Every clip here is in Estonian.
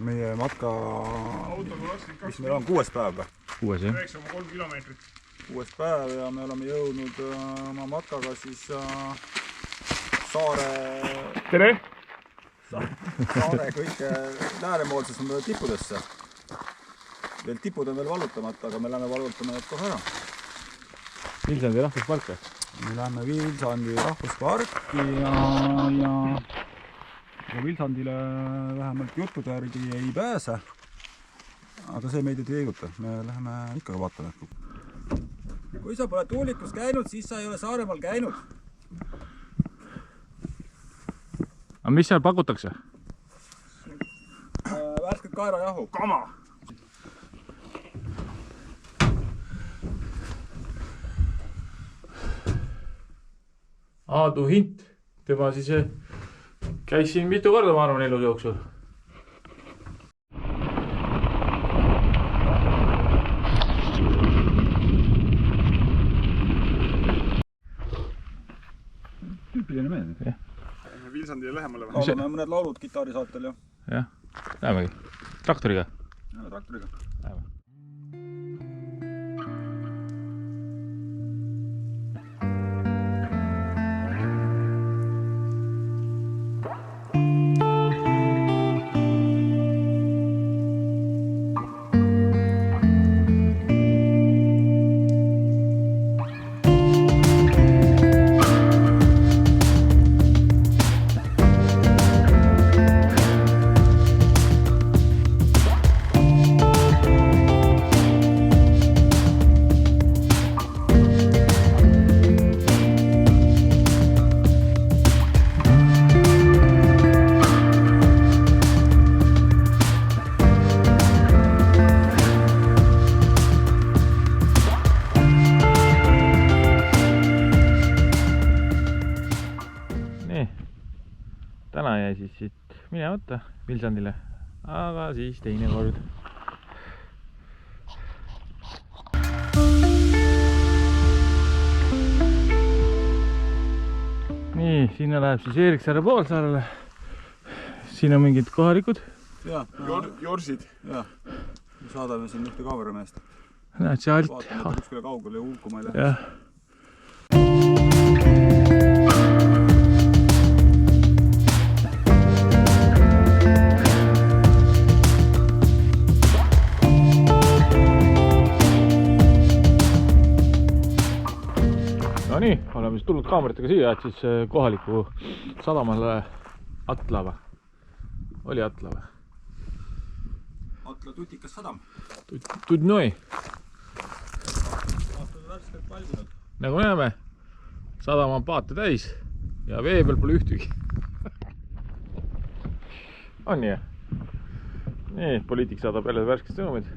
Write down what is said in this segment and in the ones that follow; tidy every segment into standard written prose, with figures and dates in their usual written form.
meie matka, mis meil on 6. päev või? 6, jah? 9,3 kilomeetrit. 6. päev ja me oleme jõudnud oma matkaga siis saare... Tere! Saare kõige läänemoolsesse tippudesse. Veel tipud on veel valutamata, aga me lähme valutame need kohe ära. Vilsandi rahvuspark? Me lähme Vilsandi rahvusparki ja Vilsandile vähemalt juttude järgi ei pääse. Aga see meid ei teeguta. Me läheme ikka vaatame. Kui sa pole tuulikus käinud, siis sa ei ole Saaremaal käinud. Aga mis seal pakutakse? Värsket kaerajahu. Kama! Aadu Hint. Tema siis käis siin mitu korda, ma arvan, elu jooksul. Tüüpiline mees. Jah. Vilsandile lähemale või? Laulame mõned laulud kitaarisaatel ja... Jah, lähemegi. Traktoriga? Ja, traktoriga. Läheme. Täna jäi siis siit minemata Vilsandile, aga siis teine kord. Nii, sinna läheb siis Eeriksaare poolsaarele. Siin on mingid kohalikud. Ja, Jorsid. Ja, saadame siin ühte kaamerameest. Näed, see alt. Vaatame, et kuskile kaugele ja hulkuma ei lähe. Jah. No nii, oleme siis tulnud kaameratega siia, et siis kohaliku sadamale Atlava. Oli Atlava? Atla tutikas sadam. Tudnoi. Aastad on värskelt valminud. Nagu näeme, sadam on paate täis ja vee peal pole ühtegi. On nii? Nii, poliitik saadab jälle värskest sõnumid.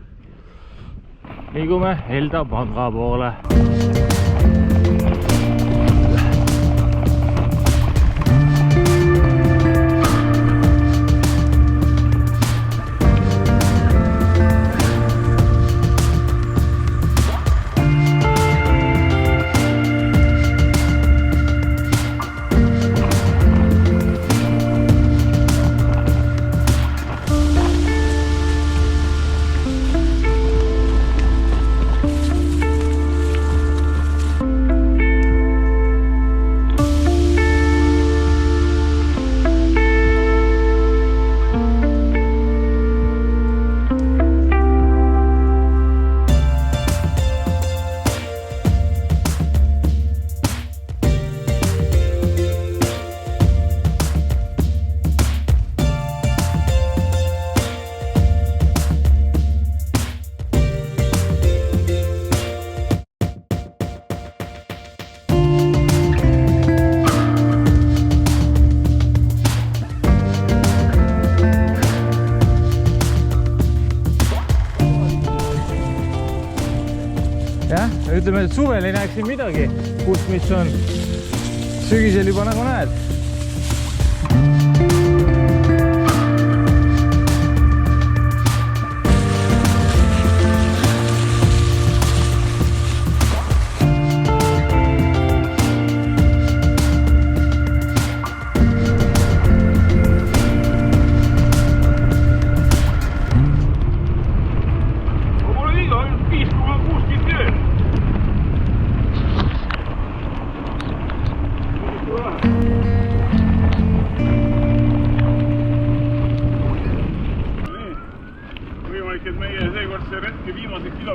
Liigume Elda panga poole. Jah, ütleme, et suvel ei näeks siin midagi, mis on sügisel juba nagu näed.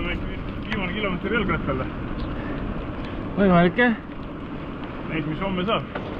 viimane kilomeeter jalgrattale. võimalik jah? Näis, mis homme saab.